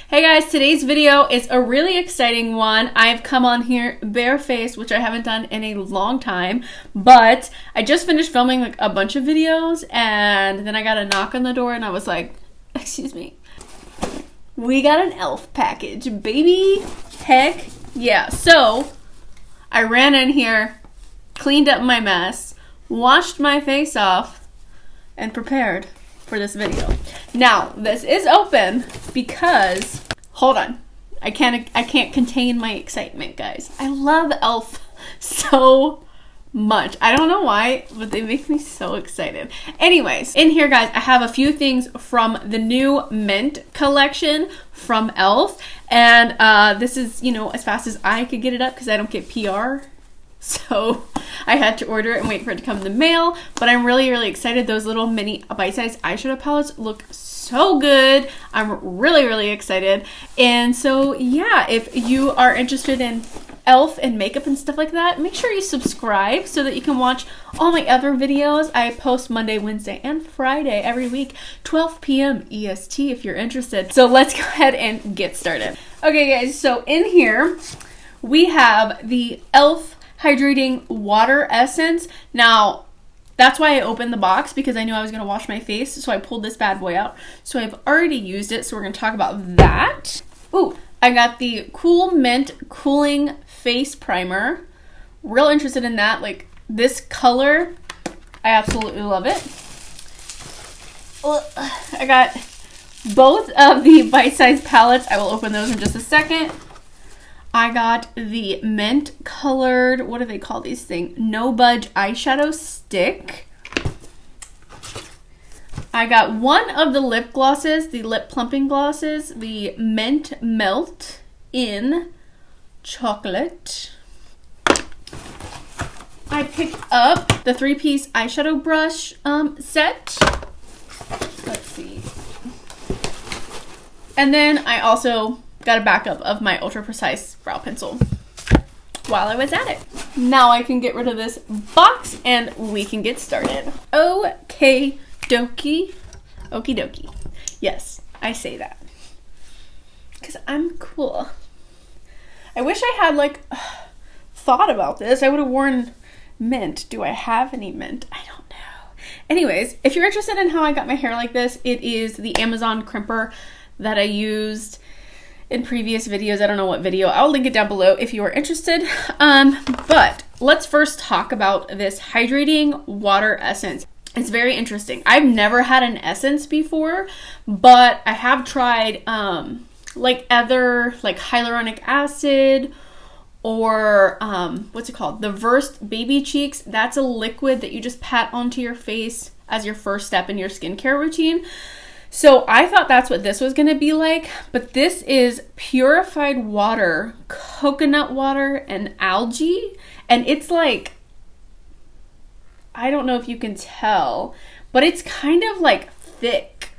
Hey guys, today's video is a really exciting one. I've come on here barefaced, which I haven't done in a long time, but I just finished filming like a bunch of videos and then I got a knock on the door and I was like, excuse me, we got an elf package, baby. Heck yeah. So I ran in here, cleaned up my mess, washed my face off, and prepared for this video. Now, this is open because, hold on, I can't contain my excitement, guys. I love elf so much. I don't know why, but they make me so excited. Anyways, in here, guys, I have a few things from the new Mint collection from elf, and this is, you know, as fast as I could get it up because I don't get PR. So I had to order it and wait for it to come in the mail, but I'm really excited. Those little mini bite-sized eyeshadow palettes look so good. I'm really excited. And so yeah, if you are interested in elf and makeup and stuff like that, make sure you subscribe so that you can watch all my other videos. I post Monday, Wednesday, and Friday every week, 12 p.m. EST if you're interested. So let's go ahead and get started. Okay guys, so in here we have the elf Hydrating Water Essence. Now, that's why I opened the box, because I knew I was going to wash my face, so I pulled this bad boy out. So I've already used it, so we're going to talk about that. Ooh, I got the Cool Mint Cooling Face Primer. Real interested in that. Like, this color, I absolutely love it. I got both of the bite-sized palettes. I will open those in just a second. I got the mint colored, what do they call these things? No Budge eyeshadow stick. I got one of the lip glosses, the lip plumping glosses, the Mint Melt in chocolate. I picked up the 3-piece eyeshadow brush set. Let's see. And then I also got a backup of my Ultra Precise brow pencil while I was at it. Now I can get rid of this box and we can get started. Okay dokie. Okie dokie. Yes, I say that because I'm cool. I wish I had like thought about this. I would have worn mint. Do I have any mint? I don't know. Anyways, if you're interested in how I got my hair like this, it is the Amazon crimper that I used in previous videos. I don't know what video. I'll link it down below if you are interested. But let's first talk about this Hydrating Water Essence. It's very interesting. I've never had an essence before, but I have tried like other, like hyaluronic acid or what's it called? The Versed Baby Cheeks. That's a liquid that you just pat onto your face as your first step in your skincare routine. So I thought that's what this was going to be like, but this is purified water, coconut water, and algae, and it's like, I don't know if you can tell, but it's kind of like thick.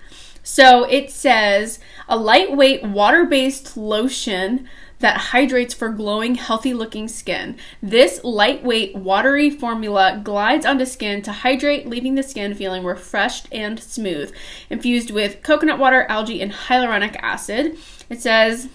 So it says, a lightweight water-based lotion that hydrates for glowing, healthy-looking skin. This lightweight, watery formula glides onto skin to hydrate, leaving the skin feeling refreshed and smooth. Infused with coconut water, algae, and hyaluronic acid. It says,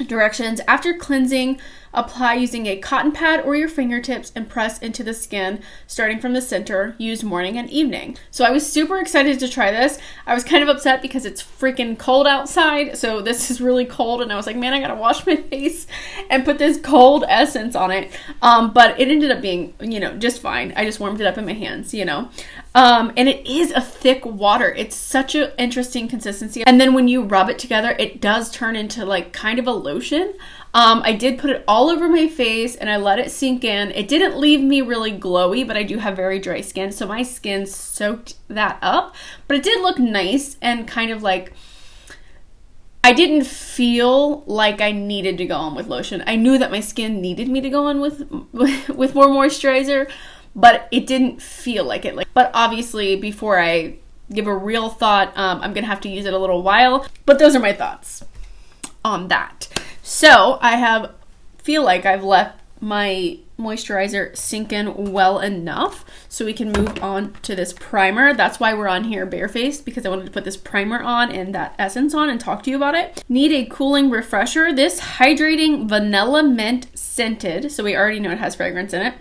directions: after cleansing, apply using a cotton pad or your fingertips and press into the skin, starting from the center. Use morning and evening. So I was super excited to try this. I was kind of upset because it's freaking cold outside. So this is really cold and I was like, man, I gotta wash my face and put this cold essence on it. But it ended up being, you know, just fine. I just warmed it up in my hands, you know. And it is a thick water. It's such an interesting consistency. And then when you rub it together, it does turn into like kind of a lotion. I did put it all over my face and I let it sink in. It didn't leave me really glowy, but I do have very dry skin, so my skin soaked that up. But it did look nice and kind of like, I didn't feel like I needed to go on with lotion. I knew that my skin needed me to go on with more moisturizer, but it didn't feel like it. But obviously, before I give a real thought, I'm gonna have to use it a little while. But those are my thoughts on that. So I feel like I've left my moisturizer sink in well enough so we can move on to this primer. That's why we're on here barefaced, because I wanted to put this primer on and that essence on and talk to you about it. Need a cooling refresher. This Hydrating Vanilla Mint Scented, so we already know it has fragrance in it,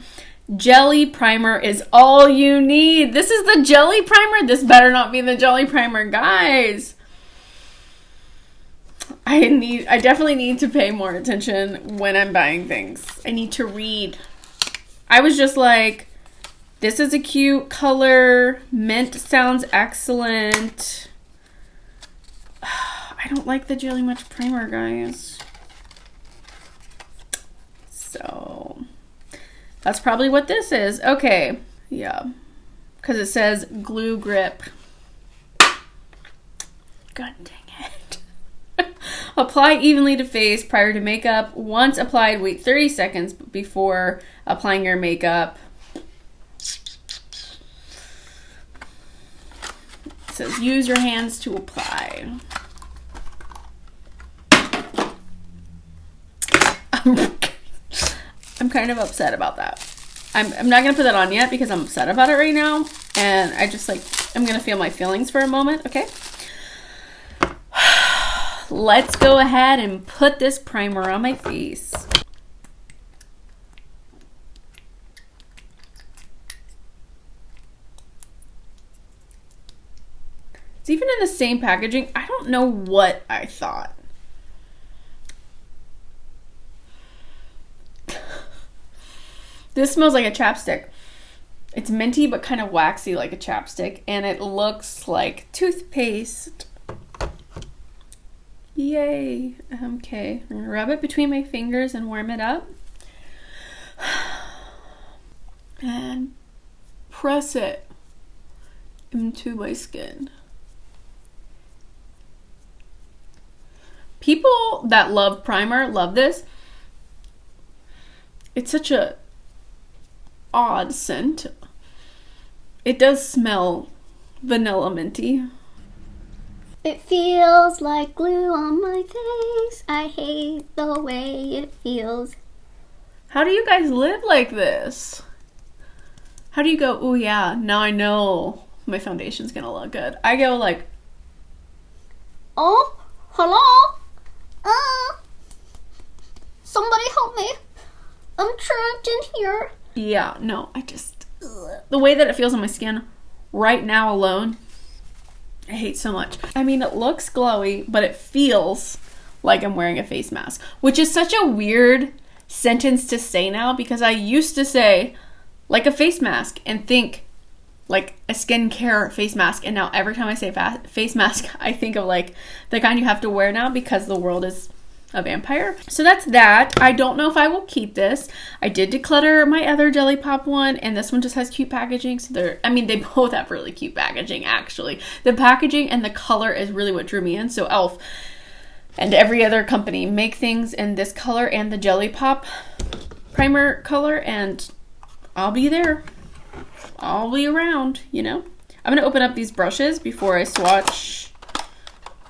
jelly primer is all you need. This is the jelly primer. This better not be the jelly primer, guys. I definitely need to pay more attention when I'm buying things. I need to read. I was just like, this is a cute color. Mint sounds excellent. I don't like the Jelly Much primer, guys. So that's probably what this is. Okay. Yeah. Because it says glue grip. God dang it. Apply evenly to face prior to makeup. Once applied, wait 30 seconds before applying your makeup. It says use your hands to apply. I'm kind of upset about that. I'm not going to put that on yet because I'm upset about it right now. And I just I'm going to feel my feelings for a moment, okay? Let's go ahead and put this primer on my face. It's even in the same packaging. I don't know what I thought. This smells like a chapstick. It's minty but kind of waxy like a chapstick, and it looks like toothpaste. Yay. Okay, I'm gonna rub it between my fingers and warm it up. And press it into my skin. People that love primer love this. It's such a odd scent. It does smell vanilla minty. It feels like glue on my face. I hate the way it feels. How do you guys live like this? How do you go, oh yeah, now I know my foundation's gonna look good? I go like, oh, hello? Somebody help me. I'm trapped in here. Yeah, no, the way that it feels on my skin right now alone, I hate so much. I mean, it looks glowy, but it feels like I'm wearing a face mask, which is such a weird sentence to say now, because I used to say like a face mask and think like a skincare face mask, and now every time I say face mask, I think of like the kind you have to wear now because the world is a vampire. So that's that. I don't know if I will keep this. I did declutter my other Jelly Pop one, and this one just has cute packaging. So they both have really cute packaging, actually. The packaging and the color is really what drew me in. So Elf and every other company make things in this color and the Jelly Pop primer color, and I'll be there. I'll be around, you know? I'm gonna open up these brushes before I swatch.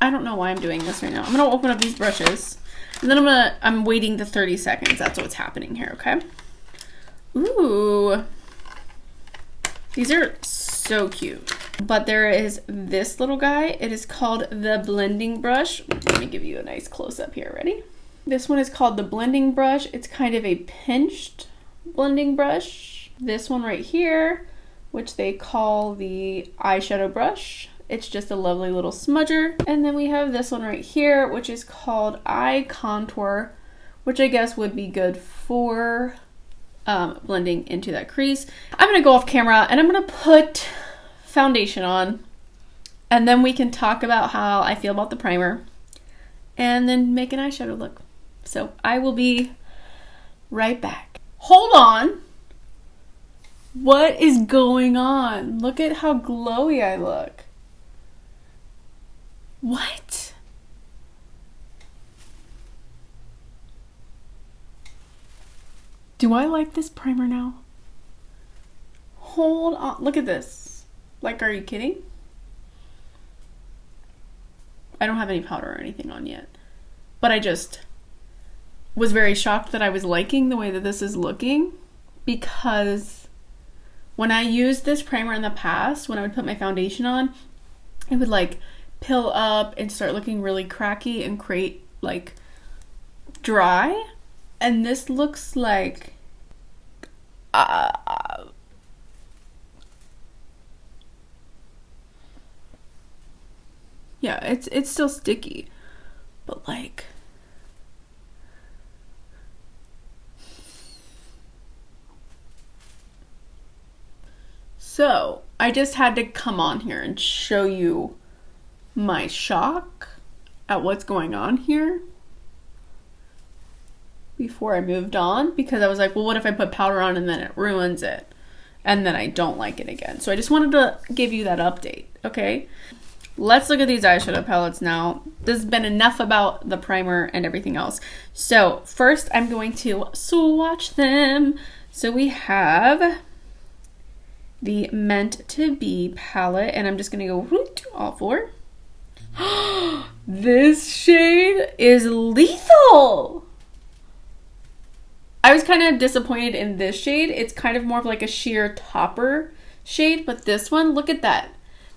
I don't know why I'm doing this right now. I'm gonna open up these brushes. And then I'm waiting the 30 seconds. That's what's happening here, okay? Ooh. These are so cute. But there is this little guy. It is called the blending brush. Let me give you a nice close-up here. Ready? This one is called the blending brush. It's kind of a pinched blending brush. This one right here, which they call the eyeshadow brush. It's just a lovely little smudger. And then we have this one right here, which is called Eye Contour, which I guess would be good for blending into that crease. I'm gonna go off camera and I'm gonna put foundation on, and then we can talk about how I feel about the primer and then make an eyeshadow look. So I will be right back. Hold on. What is going on? Look at how glowy I look. What? Do I like this primer now? Hold on. Look at this. Like, are you kidding? I don't have any powder or anything on yet. But I just was very shocked that I was liking the way that this is looking. because when I used this primer in the past, when I would put my foundation on, it would like pill up and start looking really cracky and create like dry. And this looks like yeah, it's still sticky, but like so I just had to come on here and show you my shock at what's going on here before I moved on, because I was like, well, what if I put powder on and then it ruins it and then I don't like it again? So I just wanted to give you that update, okay? Let's look at these eyeshadow palettes now. This has been enough about the primer and everything else. So first I'm going to swatch them. So we have the Meant to Be palette, and I'm just gonna go to all four. This shade is lethal. I was kind of disappointed in this shade. It's kind of more of like a sheer topper shade, but this one, look at that.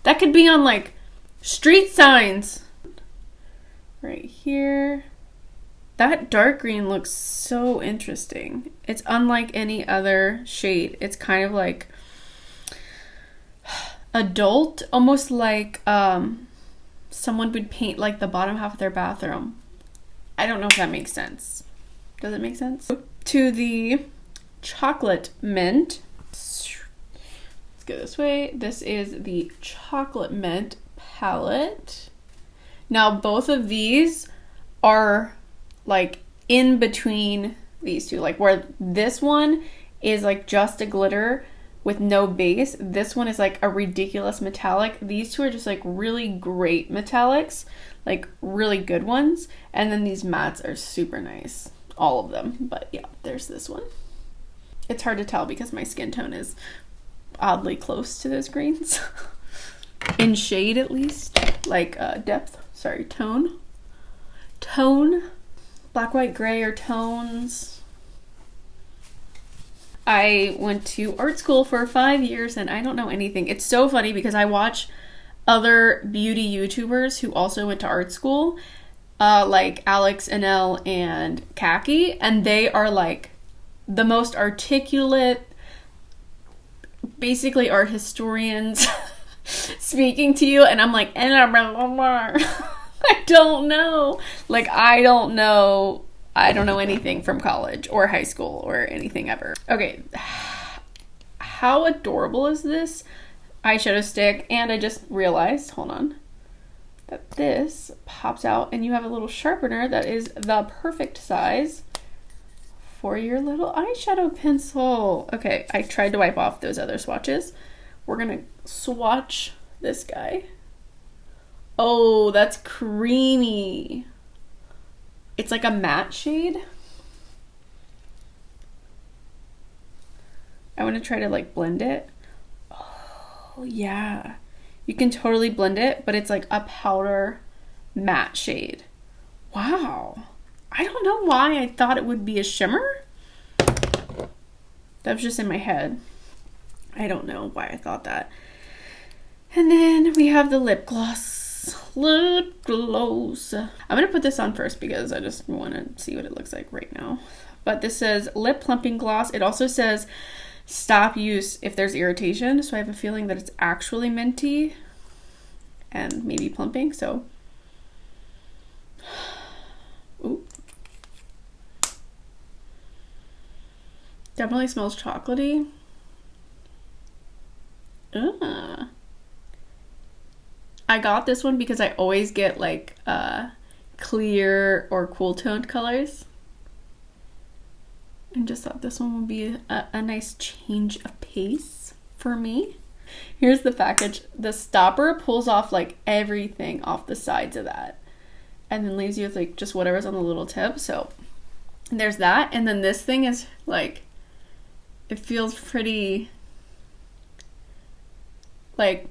That could be on like street signs. Right here. That dark green looks so interesting. It's unlike any other shade. It's kind of like adult, almost like someone would paint like the bottom half of their bathroom. I don't know if that makes sense. Does it make sense? To the Chocolate Mint. Let's go this way. This is the Chocolate Mint palette. Now both of these are like in between these two, like where this one is like just a glitter with no base, this one is like a ridiculous metallic. These two are just like really great metallics, like really good ones, and then these mattes are super nice, all of them. But yeah, there's this one. It's hard to tell because my skin tone is oddly close to those greens in shade, at least, like depth, sorry, tone, black, white, gray are tones. I went to art school for 5 years and I don't know anything. It's so funny because I watch other beauty YouTubers who also went to art school, like Alex, Anel, and Kaki, and they are like the most articulate, basically art historians speaking to you, and I'm like, I don't know. Like, I don't know anything from college or high school or anything ever. Okay, how adorable is this eyeshadow stick? And I just realized, hold on, that this pops out and you have a little sharpener that is the perfect size for your little eyeshadow pencil. Okay, I tried to wipe off those other swatches. We're gonna swatch this guy. Oh, that's creamy. It's like a matte shade. I want to try to like blend it. Oh yeah, you can totally blend it, but it's like a powder matte shade. Wow, I don't know why I thought it would be a shimmer. That was just in my head. I don't know why I thought that. And then we have the lip gloss. Lip gloss. I'm gonna put this on first because I just want to see what it looks like right now. But this says lip plumping gloss. It also says stop use if there's irritation, so I have a feeling that it's actually minty and maybe plumping. So ooh, definitely smells chocolatey. I got this one because I always get like clear or cool toned colors, and just thought this one would be a nice change of pace for me. Here's the package. The stopper pulls off like everything off the sides of that and then leaves you with like just whatever's on the little tip. So there's that. And then this thing is like, it feels pretty like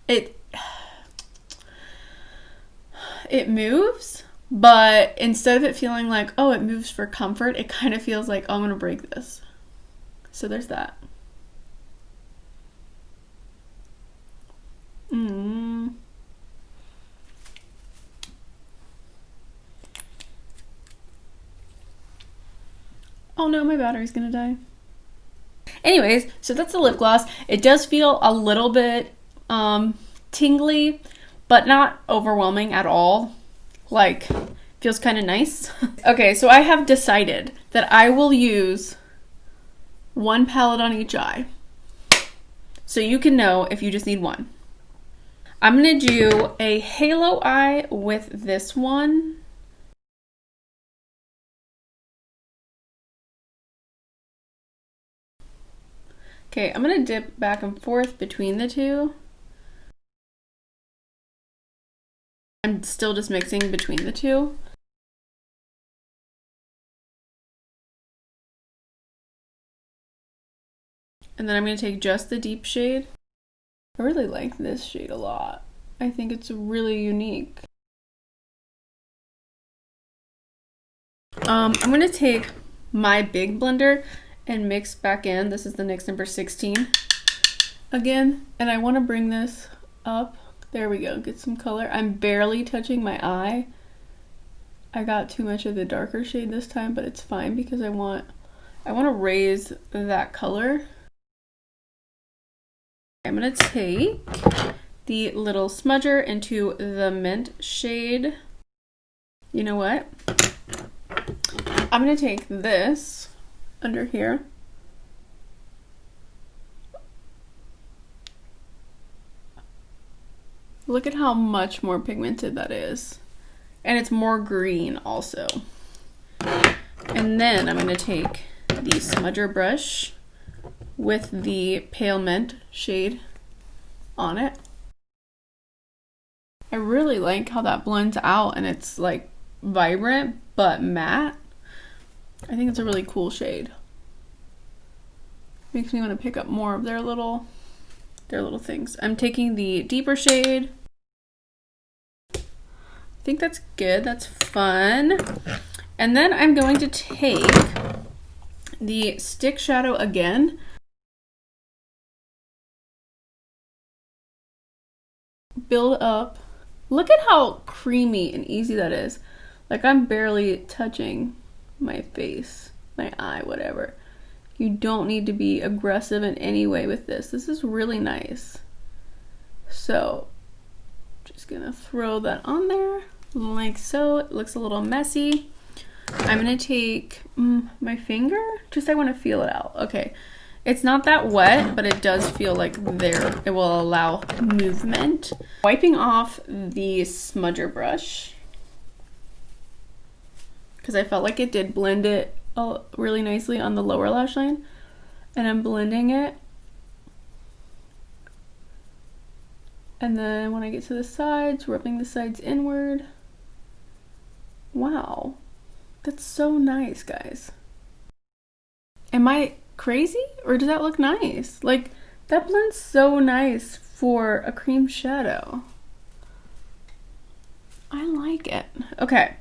it moves, but instead of it feeling like, oh, it moves for comfort, it kind of feels like, oh, I'm gonna break this. So there's that. Oh no, my battery's gonna die. Anyways, so that's the lip gloss. It does feel a little bit tingly, but not overwhelming at all. Like, feels kind of nice. Okay, so I have decided that I will use one palette on each eye, so you can know if you just need one. I'm gonna do a halo eye with this one. Okay, I'm gonna dip back and forth between the two. I'm still just mixing between the two. And then I'm gonna take just the deep shade. I really like this shade a lot. I think it's really unique. I'm gonna take my big blender and mix back in. This is the NYX number 16 again, and I want to bring this up. There we go, get some color. I'm barely touching my eye. I got too much of the darker shade this time, but it's fine because I want to raise that color. I'm gonna take the little smudger into the mint shade. You know what? I'm gonna take this under here. Look at how much more pigmented that is. And it's more green also. And then I'm gonna take the smudger brush with the pale mint shade on it. I really like how that blends out and it's like vibrant but matte. I think it's a really cool shade. Makes me want to pick up more of their little things. I'm taking the deeper shade. I think that's good. That's fun. And then I'm going to take the stick shadow again. Build up. Look at how creamy and easy that is. Like, I'm barely touching my face, my eye, whatever. You don't need to be aggressive in any way with this. This is really nice. So, just gonna throw that on there like so. It looks a little messy. I'm gonna take my finger. I want to feel it out. Okay. It's not that wet, but it does feel like it will allow movement. Wiping off the smudger brush, because I felt like it did blend it really nicely on the lower lash line. And I'm blending it. And then when I get to the sides, rubbing the sides inward. Wow. That's so nice, guys. Am I crazy or does that look nice? Like, that blends so nice for a cream shadow. I like it. Okay,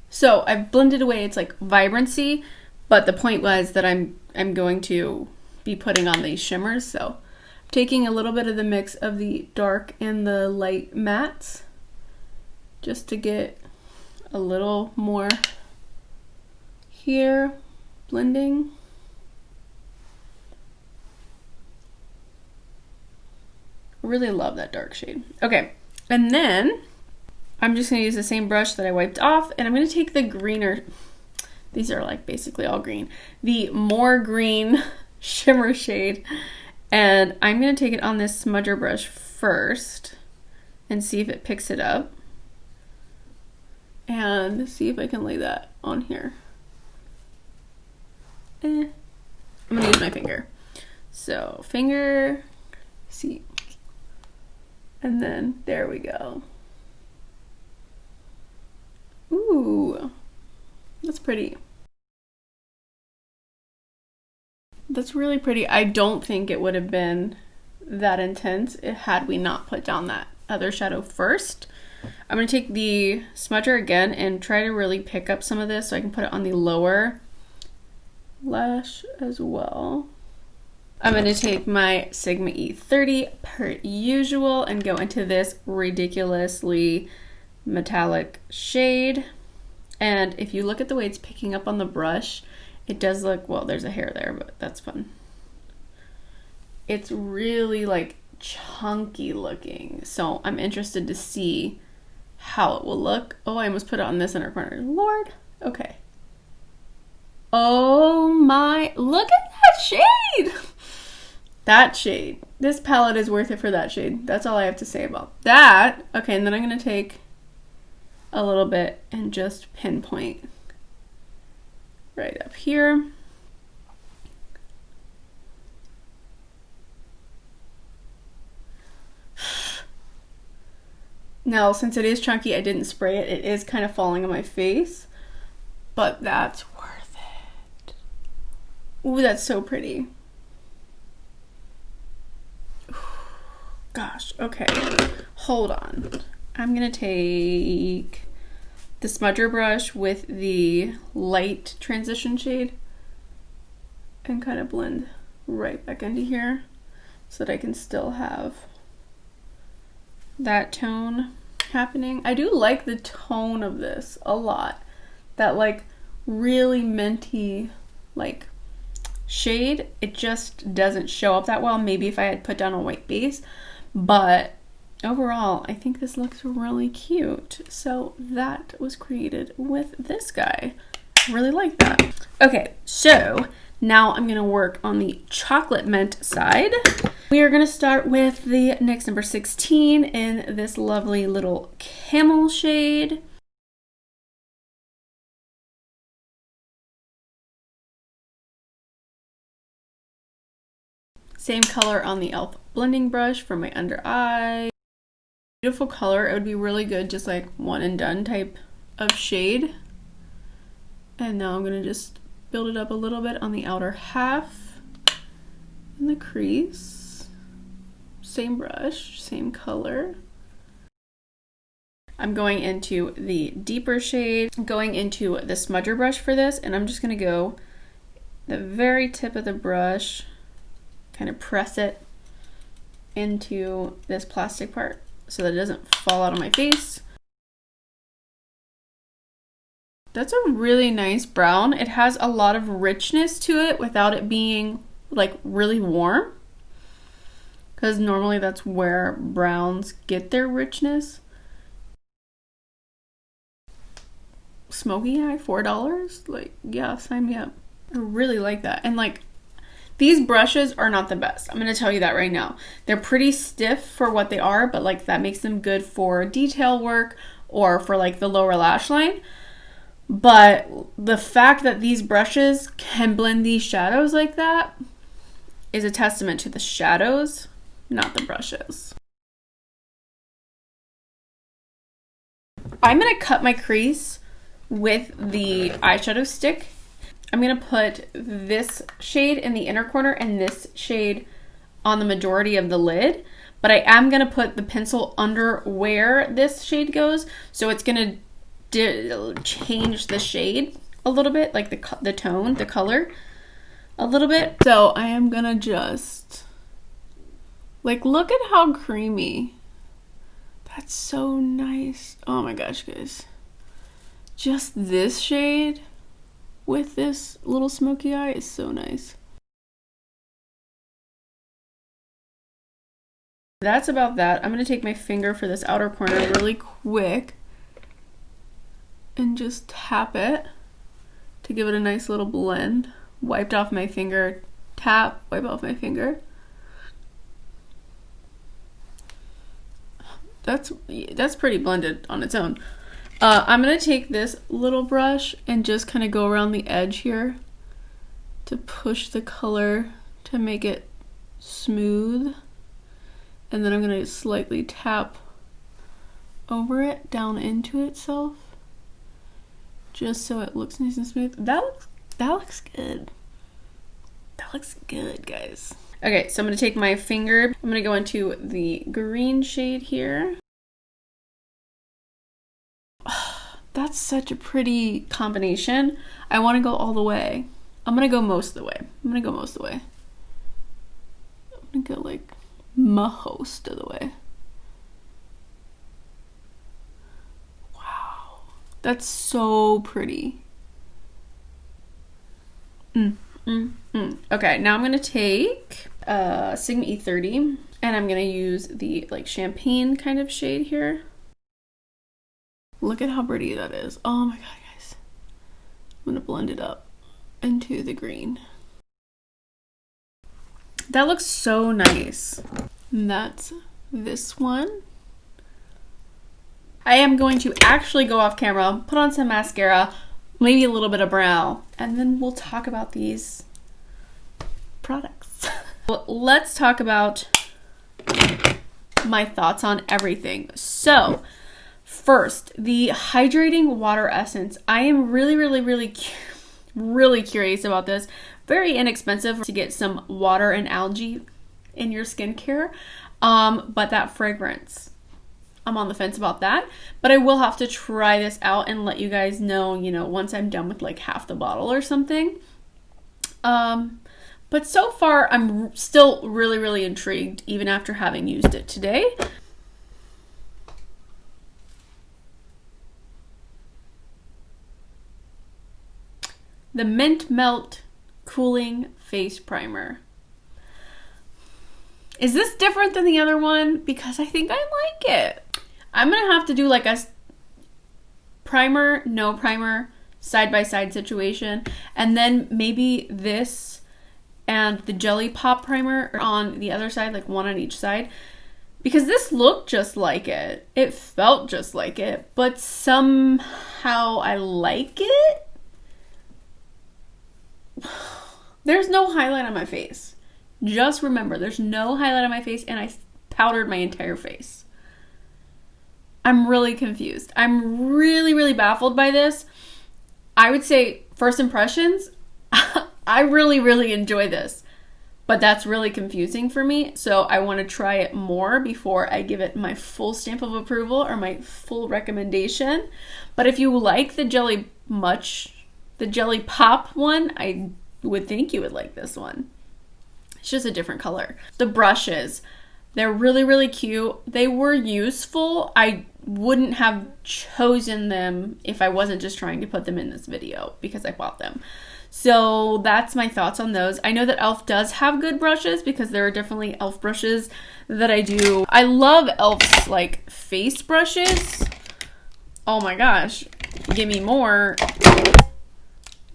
so I've blended away its like vibrancy, but the point was that I'm going to be putting on these shimmers. So I'm taking a little bit of the mix of the dark and the light mattes just to get a little more here, blending. Really love that dark shade. Okay, and then I'm just gonna use the same brush that I wiped off, and I'm gonna take the greener, these are like basically all green, the more green shimmer shade, and I'm gonna take it on this smudger brush first and see if it picks it up, and see if I can lay that on here. I'm gonna use my finger. So finger, see. And then, there we go. Ooh, that's pretty. That's really pretty. I don't think it would have been that intense had we not put down that other shadow first. I'm gonna take the smudger again and try to really pick up some of this so I can put it on the lower lash as well. I'm going to take my Sigma E30 per usual and go into this ridiculously metallic shade. And if you look at the way it's picking up on the brush, it does look, well, there's a hair there, but that's fun. It's really like chunky looking. So I'm interested to see how it will look. Oh, I almost put it on this inner corner. Lord. Okay. Oh my, look at that shade. That shade. This palette is worth it for that shade. That's all I have to say about that. Okay, and then I'm going to take a little bit and just pinpoint right up here. Now, since it is chunky, I didn't spray it. It is kind of falling on my face, but that's worth it. Ooh, that's so pretty. Gosh, okay, hold on. I'm gonna take the smudger brush with the light transition shade and kind of blend right back into here so that I can still have that tone happening. I do like the tone of this a lot. That like really minty like shade. It just doesn't show up that well. Maybe if I had put down a white base. But overall, I think this looks really cute. So that was created with this guy. I really like that. Okay, so now I'm gonna work on the chocolate mint side. We are gonna start with the NYX number 16 in this lovely little camel shade. Same color on the e.l.f. blending brush for my under eye. Beautiful color. It would be really good, just like one and done type of shade. And now I'm gonna just build it up a little bit on the outer half in the crease. Same brush, same color. I'm going into the deeper shade, going into the smudger brush for this, and I'm just gonna go the very tip of the brush, kind of press it into this plastic part so that it doesn't fall out of my face. That's a really nice brown. It has a lot of richness to it without it being like really warm, because normally that's where browns get their richness. Smoky eye, $4? Like, yeah, sign me up. I really like that. And like, these brushes are not the best. I'm going to tell you that right now. They're pretty stiff for what they are, but like that makes them good for detail work or for like the lower lash line. But the fact that these brushes can blend these shadows like that is a testament to the shadows, not the brushes. I'm going to cut my crease with the eyeshadow stick. I'm going to put this shade in the inner corner and this shade on the majority of the lid, but I am going to put the pencil under where this shade goes, so it's going to change the shade a little bit, like the tone, the color a little bit. So I am going to just, like, look at how creamy. That's so nice. Oh my gosh, guys. Just this shade with this little smoky eye is so nice. That's about that. I'm going to take my finger for this outer corner really quick and just tap it to give it a nice little blend. Wiped off my finger, tap, wipe off my finger. That's pretty blended on its own. I'm going to take this little brush and just kind of go around the edge here to push the color to make it smooth. And then I'm going to slightly tap over it, down into itself, just so it looks nice and smooth. That looks good. That looks good, guys. Okay, so I'm going to take my finger. I'm going to go into the green shade here. That's such a pretty combination. I want to go all the way. I'm going to go most of the way. and go like most of the way. Wow, that's so pretty. Okay, now I'm gonna take Sigma E30 and I'm gonna use the like champagne kind of shade here. Look at how pretty that is. Oh my god, guys. I'm gonna blend it up into the green. That looks so nice. And that's this one. I am going to actually go off camera, put on some mascara, maybe a little bit of brow, and then we'll talk about these products. Well, let's talk about my thoughts on everything. So, first, the Hydrating Water Essence. I am really curious about this. Very inexpensive to get some water and algae in your skincare, but that fragrance, I'm on the fence about that, but I will have to try this out and let you guys know, you know, once I'm done with like half the bottle or something. But so far, I'm still really intrigued, even after having used it today. The Mint Melt Cooling Face Primer. Is this different than the other one? Because I think I like it. I'm gonna have to do like a primer, no primer, side-by-side situation, and then maybe this and the Jelly Pop primer on the other side, like one on each side, because this looked just like it. It felt just like it, but somehow I like it. There's no highlight on my face. Just remember, there's no highlight on my face, and I powdered my entire face. I'm really confused. I'm really baffled by this. I would say, first impressions, I really enjoy this, but that's really confusing for me. So I want to try it more before I give it my full stamp of approval or my full recommendation. But if you like the Jelly Pop one, I would think you would like this one. It's just a different color. The brushes, they're really cute. They were useful. I wouldn't have chosen them if I wasn't just trying to put them in this video because I bought them. So that's my thoughts on those. I know that e.l.f. does have good brushes because there are definitely e.l.f. brushes that I do. I love e.l.f.'s like face brushes. Oh my gosh, give me more.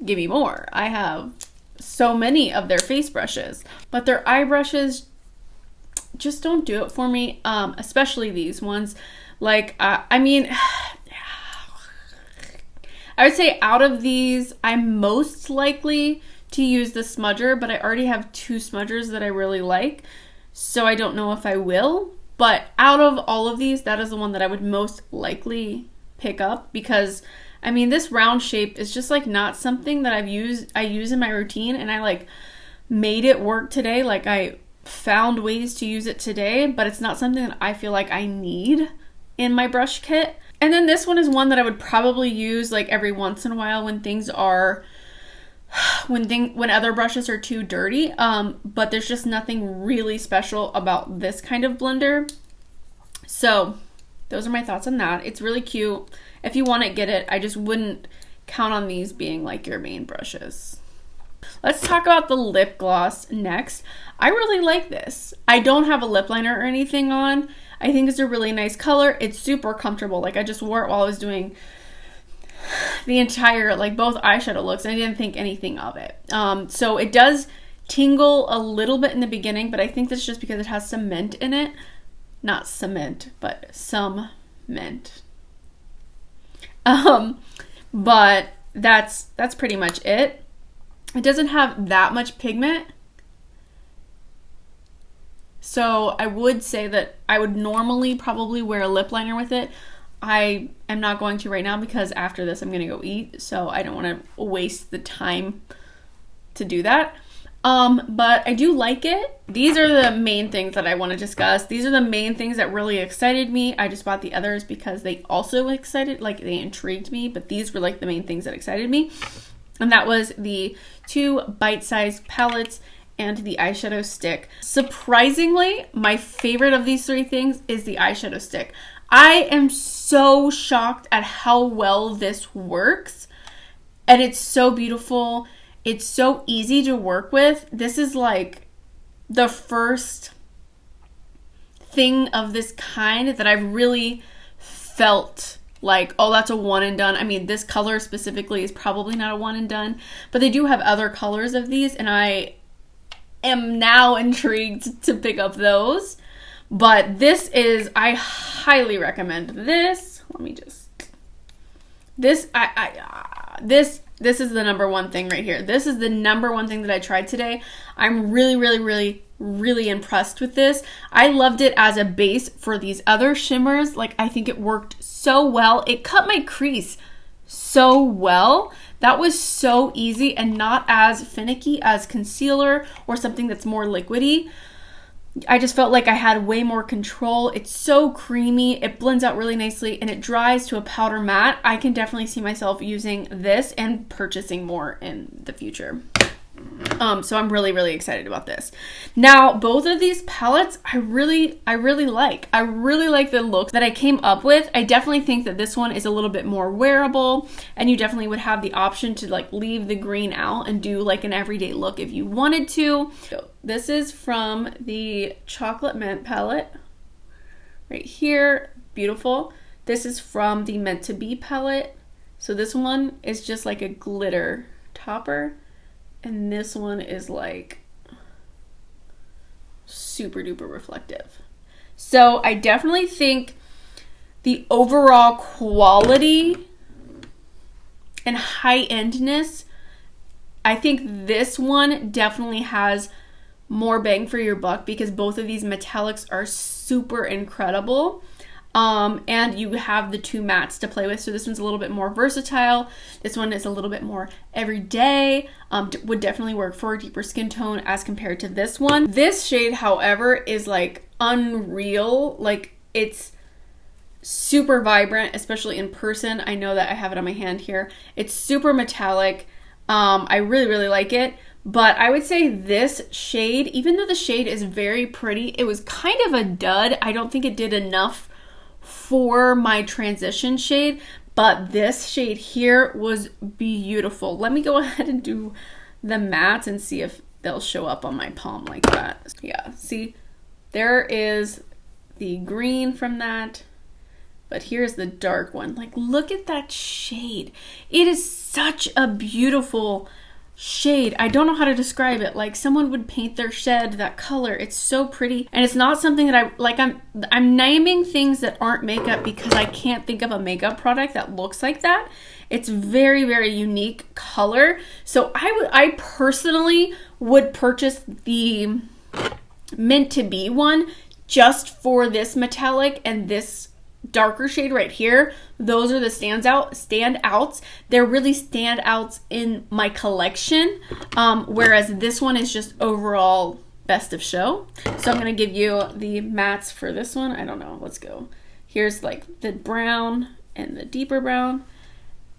Give me more. I have so many of their face brushes, but their eye brushes just don't do it for me, especially these ones. Like, I mean, I would say out of these, I'm most likely to use the smudger, but I already have two smudgers that I really like, so I don't know if I will. But out of all of these, that is the one that I would most likely pick up because, I mean, this round shape is just like not something that I use in my routine, and I like made it work today. Like I found ways to use it today, but it's not something that I feel like I need in my brush kit. And then this one is one that I would probably use like every once in a while when things are when other brushes are too dirty. But there's just nothing really special about this kind of blender. So those are my thoughts on that. It's really cute. If you want it, get it. I just wouldn't count on these being like your main brushes. Let's talk about the lip gloss next. I really like this. I don't have a lip liner or anything on. I think it's a really nice color. It's super comfortable. Like I just wore it while I was doing the entire, like both eyeshadow looks, and I didn't think anything of it. So it does tingle a little bit in the beginning, but I think that's just because it has some mint in it. Not cement, but some mint. But that's pretty much it. It doesn't have that much pigment. So I would say that I would normally probably wear a lip liner with it. I am not going to right now because after this I'm going to go eat. So I don't want to waste the time to do that. But I do like it. These are the main things that I want to discuss. These are the main things that really excited me. I just bought the others because they also they intrigued me, but these were like the main things that excited me. And that was the two bite-sized palettes and the eyeshadow stick. Surprisingly, my favorite of these three things is the eyeshadow stick. I am so shocked at how well this works, and it's so beautiful. It's so easy to work with. This is like the first thing of this kind that I've really felt like, oh, that's a one and done. I mean, this color specifically is probably not a one and done, but they do have other colors of these, and I am now intrigued to pick up those. But this is, I highly recommend this. Let me just, this is the number one thing right here. This is the number one thing that I tried today. I'm really impressed with this. I loved it as a base for these other shimmers. Like, I think it worked so well. It cut my crease so well. That was so easy and not as finicky as concealer or something that's more liquidy. I just felt like I had way more control. It's so creamy. It blends out really nicely and it dries to a powder matte. I can definitely see myself using this and purchasing more in the future. So I'm really excited about this. Now, both of these palettes, I really like. I really like the look that I came up with. I definitely think that this one is a little bit more wearable, and you definitely would have the option to like leave the green out and do like an everyday look if you wanted to. So this is from the Chocolate Mint palette right here. Beautiful. This is from the Meant to Be palette. So this one is just like a glitter topper. And this one is like super duper reflective. So I definitely think the overall quality and high-endness, I think this one definitely has more bang for your buck because both of these metallics are super incredible. And you have the two mattes to play with. So this one's a little bit more versatile. This one is a little bit more everyday. Would definitely work for a deeper skin tone as compared to this one. This shade, however, is like unreal. Like, it's super vibrant, especially in person. I know that I have it on my hand here. It's super metallic. I really like it. But I would say this shade, even though the shade is very pretty, it was kind of a dud. I don't think it did enough for my transition shade, but this shade here was beautiful. Let me go ahead and do the mattes and see if they'll show up on my palm like that. Yeah, see, there is the green from that, but here's the dark one. Like, look at that shade. It is such a beautiful shade. I don't know how to describe it. Like, someone would paint their shed that color. It's so pretty, and it's not something that I like. I'm naming things that aren't makeup because I can't think of a makeup product that looks like that. It's very unique color. So I personally would purchase the Meant to Be one just for this metallic and this darker shade right here. Those are the standouts. They're really standouts in my collection, whereas this one is just overall best of show. So I'm going to give you the mattes for this one. I don't know. Let's go. Here's like the brown and the deeper brown.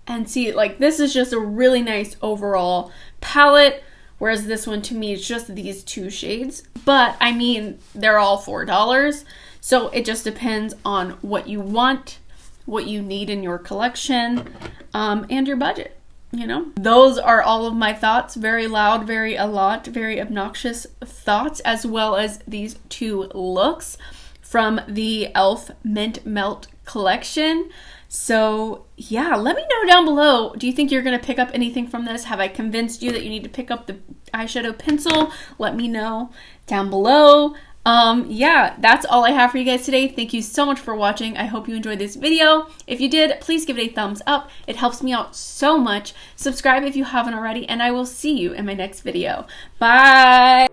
And see, like, this is just a really nice overall palette, whereas this one to me is just these two shades. But I mean, they're all $4. So it just depends on what you want, what you need in your collection, and your budget, you know? Those are all of my thoughts. Very loud, very obnoxious thoughts, as well as these two looks from the e.l.f. Mint Melt collection. So yeah, let me know down below. Do you think you're going to pick up anything from this? Have I convinced you that you need to pick up the eyeshadow pencil? Let me know down below. Yeah, that's all I have for you guys today. Thank you so much for watching. I hope you enjoyed this video. If you did, please give it a thumbs up. It helps me out so much. Subscribe if you haven't already, and I will see you in my next video. Bye!